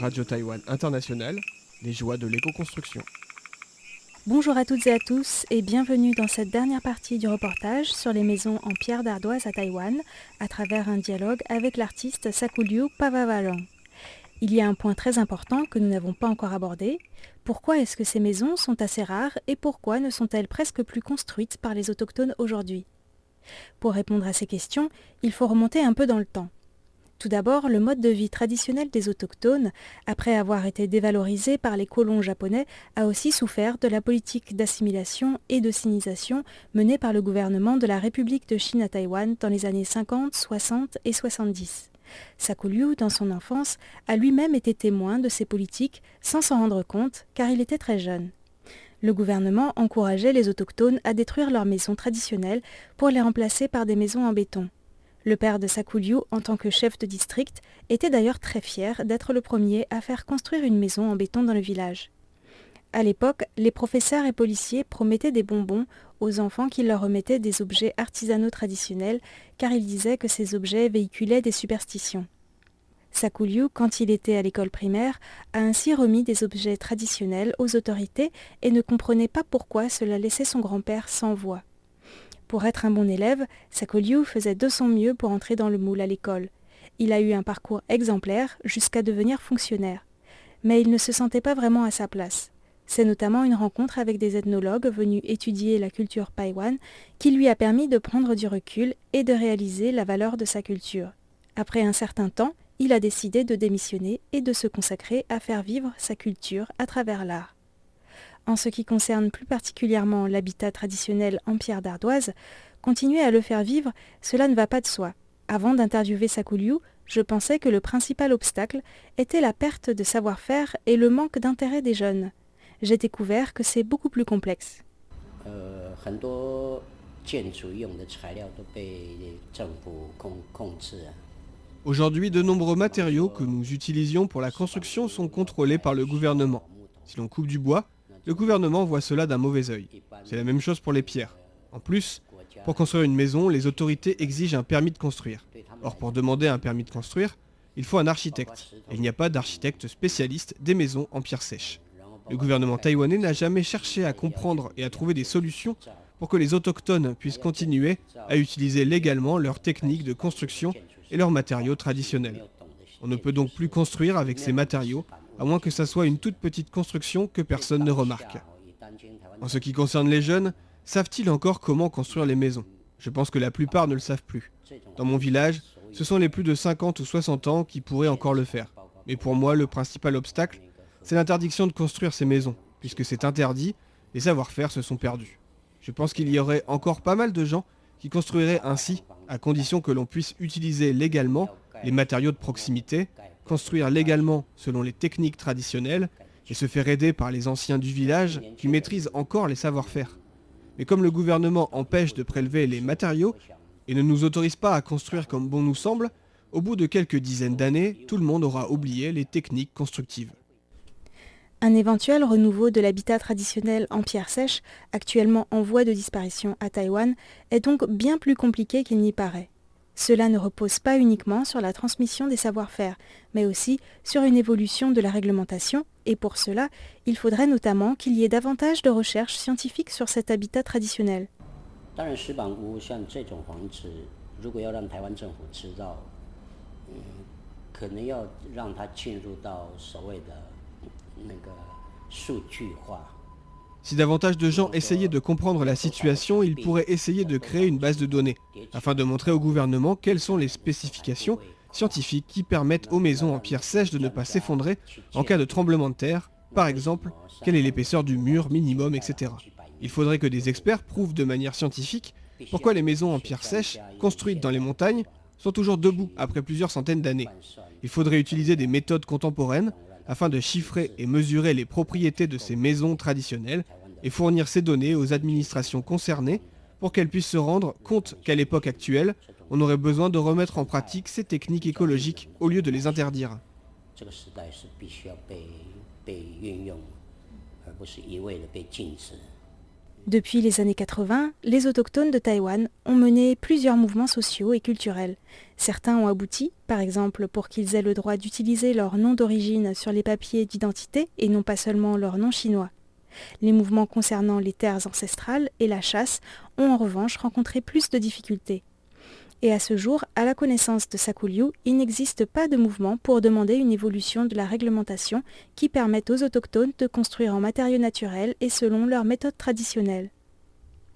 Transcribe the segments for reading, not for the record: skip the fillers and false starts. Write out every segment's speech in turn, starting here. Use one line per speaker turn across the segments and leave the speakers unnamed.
Radio Taïwan International, les joies de l'éco-construction.
Bonjour à toutes et à tous et bienvenue dans cette dernière partie du reportage sur les maisons en pierre d'ardoise à Taïwan à travers un dialogue avec l'artiste Sakuliu Pavavalang. Il y a un point très important que nous n'avons pas encore abordé. Pourquoi est-ce que ces maisons sont assez rares et pourquoi ne sont-elles presque plus construites par les autochtones aujourd'hui? Pour répondre à ces questions, il faut remonter un peu dans le temps. Tout d'abord, le mode de vie traditionnel des autochtones, après avoir été dévalorisé par les colons japonais, a aussi souffert de la politique d'assimilation et de sinisation menée par le gouvernement de la République de Chine à Taïwan dans les années 50, 60 et 70. Sakuliu, dans son enfance, a lui-même été témoin de ces politiques sans s'en rendre compte car il était très jeune. Le gouvernement encourageait les autochtones à détruire leurs maisons traditionnelles pour les remplacer par des maisons en béton. Le père de Sakuliu, en tant que chef de district, était d'ailleurs très fier d'être le premier à faire construire une maison en béton dans le village. À l'époque, les professeurs et policiers promettaient des bonbons aux enfants qui leur remettaient des objets artisanaux traditionnels, car ils disaient que ces objets véhiculaient des superstitions. Sakuliu, quand il était à l'école primaire, a ainsi remis des objets traditionnels aux autorités et ne comprenait pas pourquoi cela laissait son grand-père sans voix. Pour être un bon élève, Sakuliu faisait de son mieux pour entrer dans le moule à l'école. Il a eu un parcours exemplaire jusqu'à devenir fonctionnaire. Mais il ne se sentait pas vraiment à sa place. C'est notamment une rencontre avec des ethnologues venus étudier la culture païwane qui lui a permis de prendre du recul et de réaliser la valeur de sa culture. Après un certain temps, il a décidé de démissionner et de se consacrer à faire vivre sa culture à travers l'art. En ce qui concerne plus particulièrement l'habitat traditionnel en pierre d'ardoise, continuer à le faire vivre, cela ne va pas de soi. Avant d'interviewer Sakuliu, je pensais que le principal obstacle était la perte de savoir-faire et le manque d'intérêt des jeunes. J'ai découvert que c'est beaucoup plus complexe.
Aujourd'hui, de nombreux matériaux que nous utilisions pour la construction sont contrôlés par le gouvernement. Si l'on coupe du bois, le gouvernement voit cela d'un mauvais œil. C'est la même chose pour les pierres. En plus, pour construire une maison, les autorités exigent un permis de construire. Or, pour demander un permis de construire, il faut un architecte. Et il n'y a pas d'architecte spécialiste des maisons en pierre sèche. Le gouvernement taïwanais n'a jamais cherché à comprendre et à trouver des solutions pour que les autochtones puissent continuer à utiliser légalement leurs techniques de construction et leurs matériaux traditionnels. On ne peut donc plus construire avec ces matériaux, à moins que ça soit une toute petite construction que personne ne remarque. En ce qui concerne les jeunes, savent-ils encore comment construire les maisons? Je pense que la plupart ne le savent plus. Dans mon village, ce sont les plus de 50 ou 60 ans qui pourraient encore le faire. Mais pour moi, le principal obstacle, c'est l'interdiction de construire ces maisons. Puisque c'est interdit, les savoir-faire se sont perdus. Je pense qu'il y aurait encore pas mal de gens qui construiraient ainsi, à condition que l'on puisse utiliser légalement les matériaux de proximité, construire légalement selon les techniques traditionnelles et se faire aider par les anciens du village qui maîtrisent encore les savoir-faire. Mais comme le gouvernement empêche de prélever les matériaux et ne nous autorise pas à construire comme bon nous semble, au bout de quelques dizaines d'années, tout le monde aura oublié les techniques constructives.
Un éventuel renouveau de l'habitat traditionnel en pierre sèche, actuellement en voie de disparition à Taïwan, est donc bien plus compliqué qu'il n'y paraît. Cela ne repose pas uniquement sur la transmission des savoir-faire, mais aussi sur une évolution de la réglementation, et pour cela, il faudrait notamment qu'il y ait davantage de recherches scientifiques sur cet habitat traditionnel.
Si davantage de gens essayaient de comprendre la situation, ils pourraient essayer de créer une base de données, afin de montrer au gouvernement quelles sont les spécifications scientifiques qui permettent aux maisons en pierre sèche de ne pas s'effondrer en cas de tremblement de terre, par exemple, quelle est l'épaisseur du mur minimum, etc. Il faudrait que des experts prouvent de manière scientifique pourquoi les maisons en pierre sèche, construites dans les montagnes, sont toujours debout après plusieurs centaines d'années. Il faudrait utiliser des méthodes contemporaines afin de chiffrer et mesurer les propriétés de ces maisons traditionnelles et fournir ces données aux administrations concernées pour qu'elles puissent se rendre compte qu'à l'époque actuelle, on aurait besoin de remettre en pratique ces techniques écologiques au lieu de les interdire.
Depuis les années 80, les autochtones de Taïwan ont mené plusieurs mouvements sociaux et culturels. Certains ont abouti, par exemple pour qu'ils aient le droit d'utiliser leur nom d'origine sur les papiers d'identité et non pas seulement leur nom chinois. Les mouvements concernant les terres ancestrales et la chasse ont en revanche rencontré plus de difficultés. Et à ce jour, à la connaissance de Sakulyu, il n'existe pas de mouvement pour demander une évolution de la réglementation qui permette aux autochtones de construire en matériaux naturels et selon leurs méthodes traditionnelles.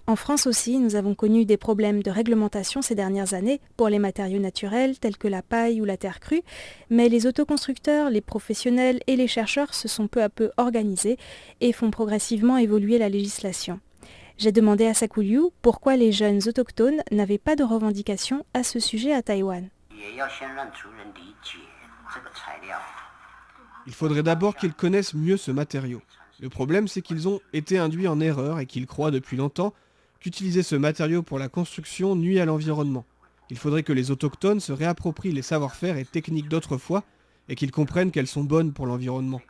En France aussi, nous avons connu des problèmes de réglementation ces dernières années pour les matériaux naturels tels que la paille ou la terre crue, mais les autoconstructeurs, les professionnels et les chercheurs se sont peu à peu organisés et font progressivement évoluer la législation. J'ai demandé à Sakulyu pourquoi les jeunes autochtones n'avaient pas de revendications à ce sujet à Taïwan.
Il faudrait d'abord qu'ils connaissent mieux ce matériau. Le problème, c'est qu'ils ont été induits en erreur et qu'ils croient depuis longtemps qu'utiliser ce matériau pour la construction nuit à l'environnement. Il faudrait que les autochtones se réapproprient les savoir-faire et techniques d'autrefois et qu'ils comprennent qu'elles sont bonnes pour l'environnement.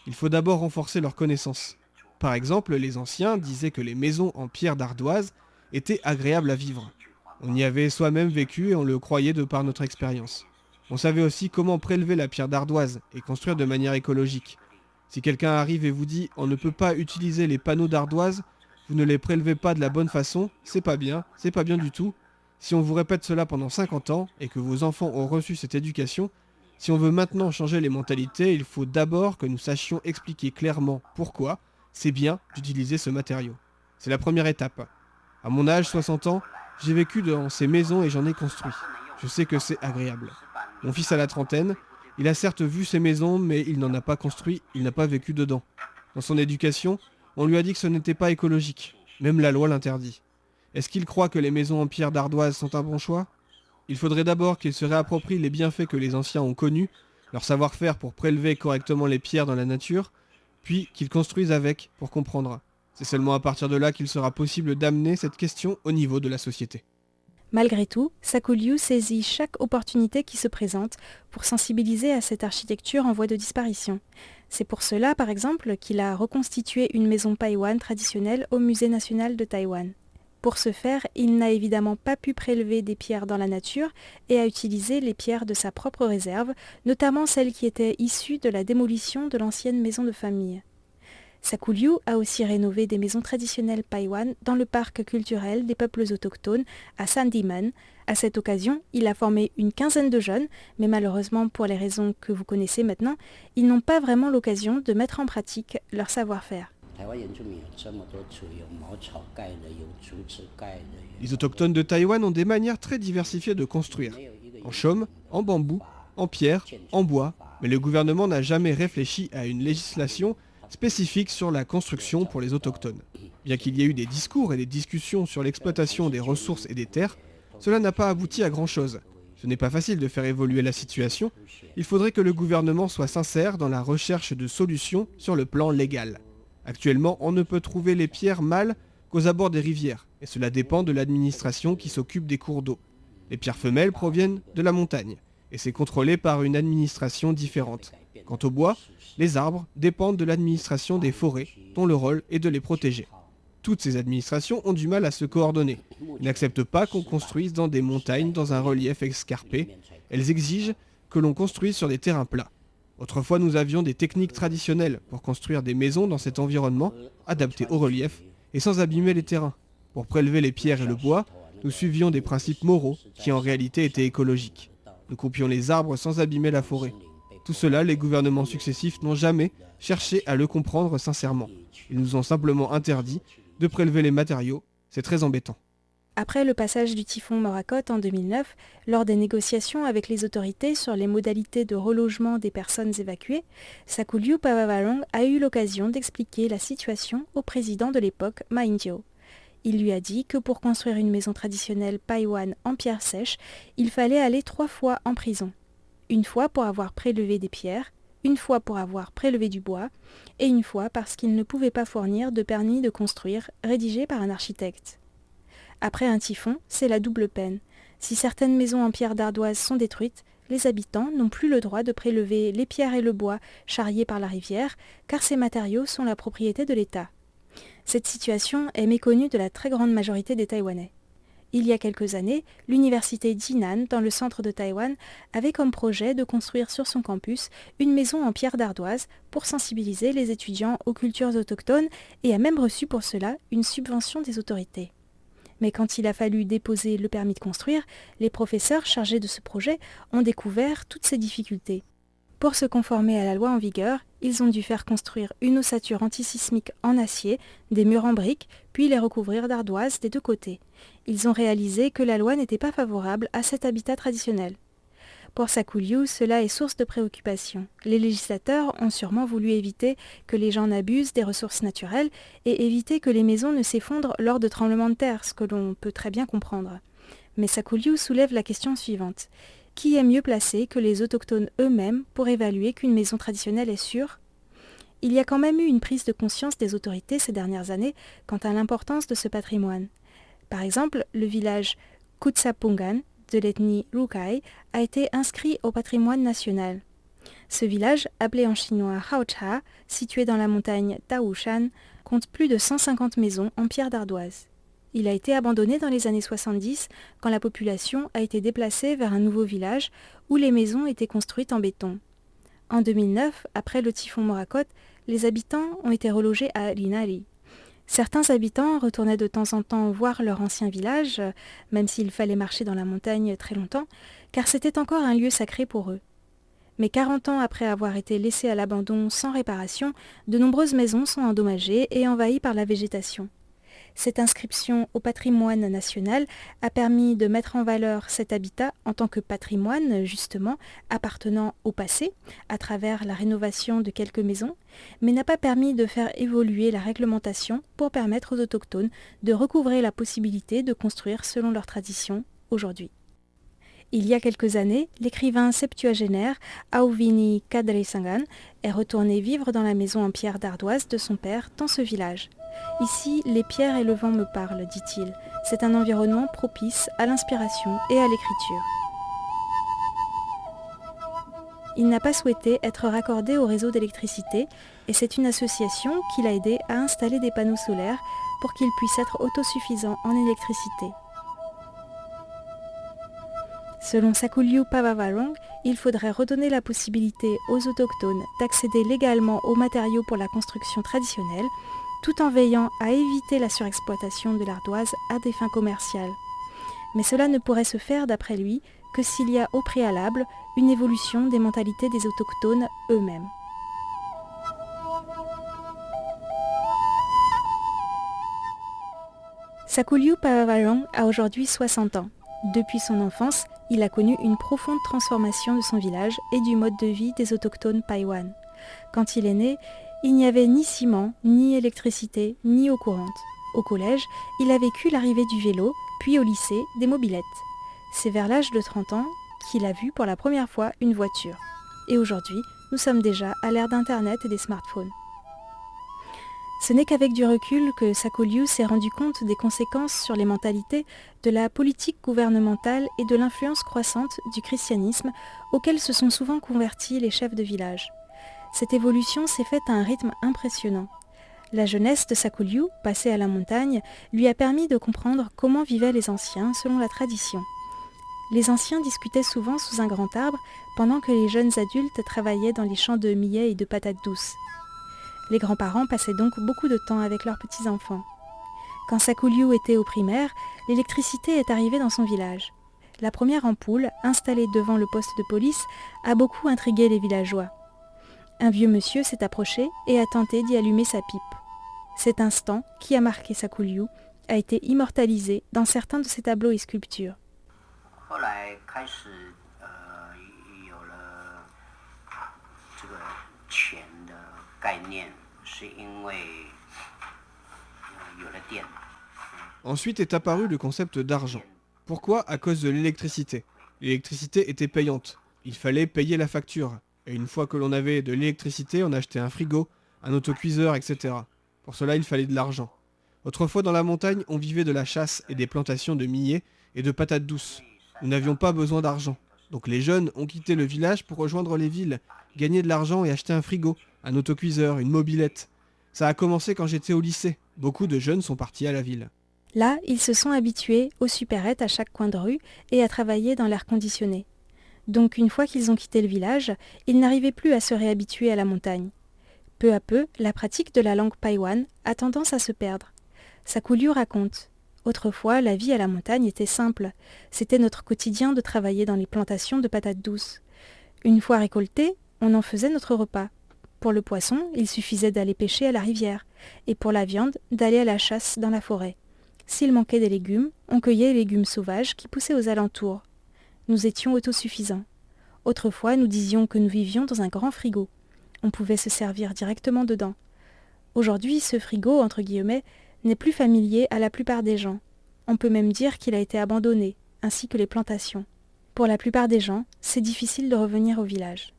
Il faut d'abord renforcer leurs connaissances. Par exemple, les anciens disaient que les maisons en pierre d'ardoise étaient agréables à vivre. On y avait soi-même vécu et on le croyait de par notre expérience. On savait aussi comment prélever la pierre d'ardoise et construire de manière écologique. Si quelqu'un arrive et vous dit « on ne peut pas utiliser les panneaux d'ardoise, vous ne les prélevez pas de la bonne façon, c'est pas bien du tout. Si on vous répète cela pendant 50 ans et que vos enfants ont reçu cette éducation, si on veut maintenant changer les mentalités, il faut d'abord que nous sachions expliquer clairement pourquoi c'est bien d'utiliser ce matériau. C'est la première étape. À mon âge, 60 ans, j'ai vécu dans ces maisons et j'en ai construit. Je sais que c'est agréable. Mon fils a la trentaine, il a certes vu ces maisons, mais il n'en a pas construit, il n'a pas vécu dedans. Dans son éducation, on lui a dit que ce n'était pas écologique. Même la loi l'interdit. Est-ce qu'il croit que les maisons en pierre d'ardoise sont un bon choix ? Il faudrait d'abord qu'il se réapproprie les bienfaits que les anciens ont connus, leur savoir-faire pour prélever correctement les pierres dans la nature, puis qu'ils construisent avec pour comprendre. C'est seulement à partir de là qu'il sera possible d'amener cette question au niveau de la société.
Malgré tout, Sakulyu saisit chaque opportunité qui se présente pour sensibiliser à cette architecture en voie de disparition. C'est pour cela, par exemple, qu'il a reconstitué une maison païwan traditionnelle au Musée national de Taïwan. Pour ce faire, il n'a évidemment pas pu prélever des pierres dans la nature et a utilisé les pierres de sa propre réserve, notamment celles qui étaient issues de la démolition de l'ancienne maison de famille. Sakulyu a aussi rénové des maisons traditionnelles païwan dans le parc culturel des peuples autochtones à Sandiman. À cette occasion, il a formé une quinzaine de jeunes, mais malheureusement pour les raisons que vous connaissez maintenant, ils n'ont pas vraiment l'occasion de mettre en pratique leur savoir-faire.
Les autochtones de Taïwan ont des manières très diversifiées de construire. En chaume, en bambou, en pierre, en bois, mais le gouvernement n'a jamais réfléchi à une législation spécifique sur la construction pour les autochtones. Bien qu'il y ait eu des discours et des discussions sur l'exploitation des ressources et des terres, cela n'a pas abouti à grand-chose. Ce n'est pas facile de faire évoluer la situation. Il faudrait que le gouvernement soit sincère dans la recherche de solutions sur le plan légal. Actuellement, on ne peut trouver les pierres mâles qu'aux abords des rivières, et cela dépend de l'administration qui s'occupe des cours d'eau. Les pierres femelles proviennent de la montagne, et c'est contrôlé par une administration différente. Quant au bois, les arbres dépendent de l'administration des forêts, dont le rôle est de les protéger. Toutes ces administrations ont du mal à se coordonner. Elles n'acceptent pas qu'on construise dans des montagnes dans un relief escarpé. Elles exigent que l'on construise sur des terrains plats. Autrefois, nous avions des techniques traditionnelles pour construire des maisons dans cet environnement, adaptées au relief et sans abîmer les terrains. Pour prélever les pierres et le bois, nous suivions des principes moraux qui en réalité étaient écologiques. Nous coupions les arbres sans abîmer la forêt. Tout cela, les gouvernements successifs n'ont jamais cherché à le comprendre sincèrement. Ils nous ont simplement interdit de prélever les matériaux. C'est très embêtant.
Après le passage du typhon Morakot en 2009, lors des négociations avec les autorités sur les modalités de relogement des personnes évacuées, Sakulyu Pavavarong a eu l'occasion d'expliquer la situation au président de l'époque, Ma Ying-jeou. Il lui a dit que pour construire une maison traditionnelle païwan en pierre sèche, il fallait aller 3 fois en prison. Une fois pour avoir prélevé des pierres, une fois pour avoir prélevé du bois, et une fois parce qu'il ne pouvait pas fournir de permis de construire rédigé par un architecte. Après un typhon, c'est la double peine. Si certaines maisons en pierre d'ardoise sont détruites, les habitants n'ont plus le droit de prélever les pierres et le bois charriés par la rivière, car ces matériaux sont la propriété de l'État. Cette situation est méconnue de la très grande majorité des Taïwanais. Il y a quelques années, l'université Jinan, dans le centre de Taïwan, avait comme projet de construire sur son campus une maison en pierre d'ardoise pour sensibiliser les étudiants aux cultures autochtones et a même reçu pour cela une subvention des autorités. Mais quand il a fallu déposer le permis de construire, les professeurs chargés de ce projet ont découvert toutes ces difficultés. Pour se conformer à la loi en vigueur, ils ont dû faire construire une ossature antisismique en acier, des murs en briques, puis les recouvrir d'ardoise des deux côtés. Ils ont réalisé que la loi n'était pas favorable à cet habitat traditionnel. Pour Sakulyu, cela est source de préoccupation. Les législateurs ont sûrement voulu éviter que les gens n'abusent des ressources naturelles et éviter que les maisons ne s'effondrent lors de tremblements de terre, ce que l'on peut très bien comprendre. Mais Sakulyu soulève la question suivante. Qui est mieux placé que les autochtones eux-mêmes pour évaluer qu'une maison traditionnelle est sûre ? Il y a quand même eu une prise de conscience des autorités ces dernières années quant à l'importance de ce patrimoine. Par exemple, le village Kutsapungan de l'ethnie Rukai a été inscrit au patrimoine national. Ce village, appelé en chinois Haocha, situé dans la montagne Taoshan, compte plus de 150 maisons en pierre d'ardoise. Il a été abandonné dans les années 70 quand la population a été déplacée vers un nouveau village où les maisons étaient construites en béton. En 2009, après le typhon Morakot, les habitants ont été relogés à Linari. Certains habitants retournaient de temps en temps voir leur ancien village, même s'il fallait marcher dans la montagne très longtemps, car c'était encore un lieu sacré pour eux. Mais 40 ans après avoir été laissés à l'abandon sans réparation, de nombreuses maisons sont endommagées et envahies par la végétation. Cette inscription au patrimoine national a permis de mettre en valeur cet habitat en tant que patrimoine, justement, appartenant au passé, à travers la rénovation de quelques maisons, mais n'a pas permis de faire évoluer la réglementation pour permettre aux autochtones de recouvrer la possibilité de construire selon leurs traditions aujourd'hui. Il y a quelques années, l'écrivain septuagénaire Auvini Kadreisangan est retourné vivre dans la maison en pierre d'ardoise de son père dans ce village. Ici, les pierres et le vent me parlent, dit-il. C'est un environnement propice à l'inspiration et à l'écriture. Il n'a pas souhaité être raccordé au réseau d'électricité et c'est une association qui l'a aidé à installer des panneaux solaires pour qu'il puisse être autosuffisant en électricité. Selon Sakulyu Pavavarong, il faudrait redonner la possibilité aux autochtones d'accéder légalement aux matériaux pour la construction traditionnelle, tout en veillant à éviter la surexploitation de l'ardoise à des fins commerciales. Mais cela ne pourrait se faire, d'après lui, que s'il y a au préalable une évolution des mentalités des autochtones eux-mêmes. Sakulyu Pavavarong a aujourd'hui 60 ans. Depuis son enfance, il a connu une profonde transformation de son village et du mode de vie des autochtones Paiwan. Quand il est né, il n'y avait ni ciment, ni électricité, ni eau courante. Au collège, il a vécu l'arrivée du vélo, puis au lycée, des mobylettes. C'est vers l'âge de 30 ans qu'il a vu pour la première fois une voiture. Et aujourd'hui, nous sommes déjà à l'ère d'Internet et des smartphones. Ce n'est qu'avec du recul que Sakulyu s'est rendu compte des conséquences sur les mentalités de la politique gouvernementale et de l'influence croissante du christianisme auquel se sont souvent convertis les chefs de village. Cette évolution s'est faite à un rythme impressionnant. La jeunesse de Sakulyu, passée à la montagne, lui a permis de comprendre comment vivaient les anciens selon la tradition. Les anciens discutaient souvent sous un grand arbre pendant que les jeunes adultes travaillaient dans les champs de millet et de patates douces. Les grands-parents passaient donc beaucoup de temps avec leurs petits-enfants. Quand Sakulyu était au primaire, l'électricité est arrivée dans son village. La première ampoule, installée devant le poste de police, a beaucoup intrigué les villageois. Un vieux monsieur s'est approché et a tenté d'y allumer sa pipe. Cet instant, qui a marqué Sakulyu, a été immortalisé dans certains de ses tableaux et sculptures.
Ensuite est apparu le concept d'argent. Pourquoi ? À cause de l'électricité. L'électricité était payante. Il fallait payer la facture. Et une fois que l'on avait de l'électricité, on achetait un frigo, un autocuiseur, etc. Pour cela, il fallait de l'argent. Autrefois, dans la montagne, on vivait de la chasse et des plantations de millet et de patates douces. Nous n'avions pas besoin d'argent. Donc les jeunes ont quitté le village pour rejoindre les villes, gagner de l'argent et acheter un frigo, un autocuiseur, une mobylette. Ça a commencé quand j'étais au lycée. Beaucoup de jeunes sont partis à la ville.
Là, ils se sont habitués aux supérettes à chaque coin de rue et à travailler dans l'air conditionné. Donc une fois qu'ils ont quitté le village, ils n'arrivaient plus à se réhabituer à la montagne. Peu à peu, la pratique de la langue paiwan a tendance à se perdre. Sakulyu raconte. Autrefois, la vie à la montagne était simple. C'était notre quotidien de travailler dans les plantations de patates douces. Une fois récoltées, on en faisait notre repas. Pour le poisson, il suffisait d'aller pêcher à la rivière, et pour la viande, d'aller à la chasse dans la forêt. S'il manquait des légumes, on cueillait les légumes sauvages qui poussaient aux alentours. Nous étions autosuffisants. Autrefois, nous disions que nous vivions dans un grand frigo. On pouvait se servir directement dedans. Aujourd'hui, ce frigo, entre guillemets, n'est plus familier à la plupart des gens. On peut même dire qu'il a été abandonné, ainsi que les plantations. Pour la plupart des gens, c'est difficile de revenir au village.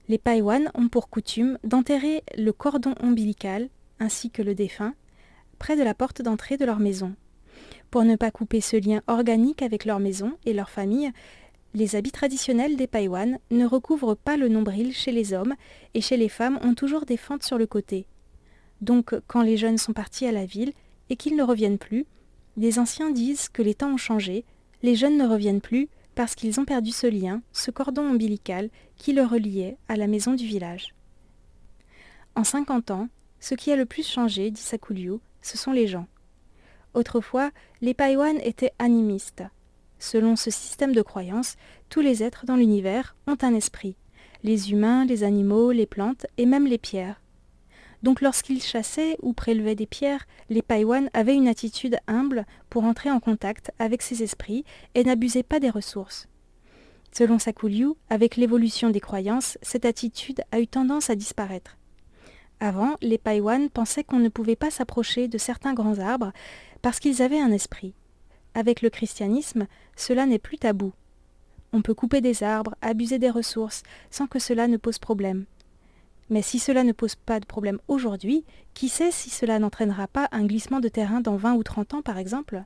Les Paiwan ont pour coutume d'enterrer le cordon ombilical, ainsi que le défunt, près de la porte d'entrée de leur maison. Pour ne pas couper ce lien organique avec leur maison et leur famille, les habits traditionnels des Paiwan ne recouvrent pas le nombril chez les hommes et chez les femmes ont toujours des fentes sur le côté. Donc, quand les jeunes sont partis à la ville et qu'ils ne reviennent plus, les anciens disent que les temps ont changé, les jeunes ne reviennent plus parce qu'ils ont perdu ce lien, ce cordon ombilical qui le reliait à la maison du village. En 50 ans, ce qui a le plus changé, dit Sakulyu, ce sont les gens. Autrefois, les Paiwan étaient animistes. Selon ce système de croyance, tous les êtres dans l'univers ont un esprit, les humains, les animaux, les plantes et même les pierres. Donc lorsqu'ils chassaient ou prélevaient des pierres, les Paiwan avaient une attitude humble pour entrer en contact avec ces esprits et n'abusaient pas des ressources. Selon Sakulyu, avec l'évolution des croyances, cette attitude a eu tendance à disparaître. Avant, les Paiwan pensaient qu'on ne pouvait pas s'approcher de certains grands arbres parce qu'ils avaient un esprit. Avec le christianisme, cela n'est plus tabou. On peut couper des arbres, abuser des ressources, sans que cela ne pose problème. Mais si cela ne pose pas de problème aujourd'hui, qui sait si cela n'entraînera pas un glissement de terrain dans 20 ou 30 ans par exemple ?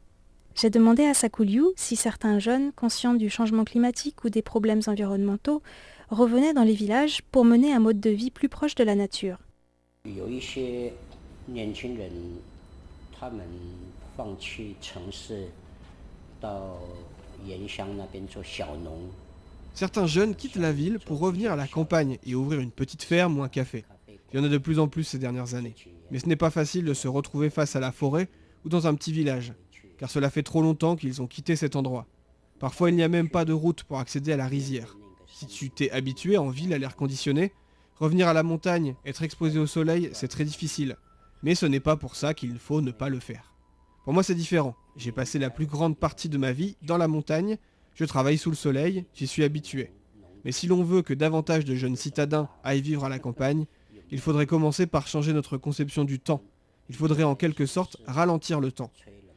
J'ai demandé à Sakulyu si certains jeunes, conscients du changement climatique ou des problèmes environnementaux, revenaient dans les villages pour mener un mode de vie plus proche de la nature.
Certains jeunes quittent la ville pour revenir à la campagne et ouvrir une petite ferme ou un café. Il y en a de plus en plus ces dernières années. Mais ce n'est pas facile de se retrouver face à la forêt ou dans un petit village, car cela fait trop longtemps qu'ils ont quitté cet endroit. Parfois il n'y a même pas de route pour accéder à la rizière. Si tu t'es habitué en ville à l'air conditionné, revenir à la montagne, être exposé au soleil, c'est très difficile. Mais ce n'est pas pour ça qu'il faut ne pas le faire. Pour moi c'est différent. J'ai passé la plus grande partie de ma vie dans la montagne, je travaille sous le soleil, j'y suis habitué. Mais si l'on veut que davantage de jeunes citadins aillent vivre à la campagne, il faudrait commencer par changer notre conception du temps. Il faudrait en quelque sorte ralentir le temps.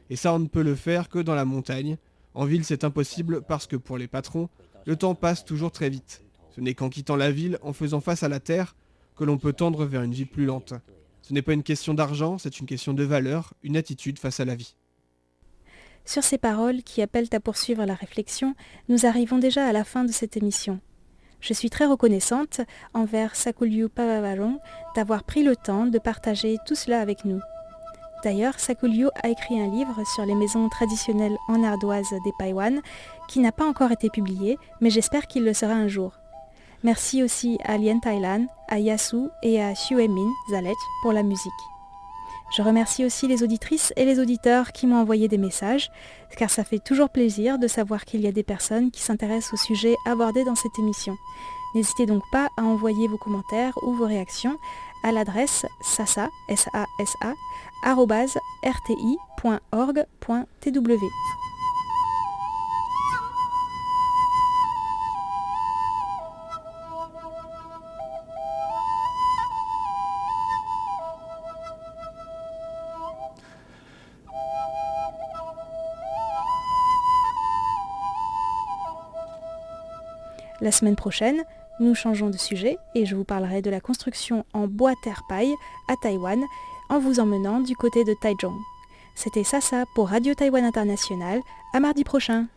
Et ça on ne peut le faire que dans la montagne. En ville c'est impossible parce que pour les patrons, le temps passe toujours très vite. Ce n'est qu'en quittant la ville, en faisant face à la terre, que l'on peut tendre vers une vie plus lente. Ce n'est pas une question d'argent, c'est une question de valeur, une attitude face à la vie.
Sur ces paroles qui appellent à poursuivre la réflexion, nous arrivons déjà à la fin de cette émission. Je suis très reconnaissante envers Sakulyu Pavavaron d'avoir pris le temps de partager tout cela avec nous. D'ailleurs, Sakulyu a écrit un livre sur les maisons traditionnelles en ardoise des Paiwan qui n'a pas encore été publié, mais j'espère qu'il le sera un jour. Merci aussi à Lien Thailand, à Yasu et à Xuemin Zalet pour la musique. Je remercie aussi les auditrices et les auditeurs qui m'ont envoyé des messages, car ça fait toujours plaisir de savoir qu'il y a des personnes qui s'intéressent au sujet abordé dans cette émission. N'hésitez donc pas à envoyer vos commentaires ou vos réactions à l'adresse sasa, S-A-S-A, @rti.org.tw. La semaine prochaine, nous changeons de sujet et je vous parlerai de la construction en bois terre-paille à Taïwan en vous emmenant du côté de Taichung. C'était Sasa pour Radio Taïwan International. À mardi prochain.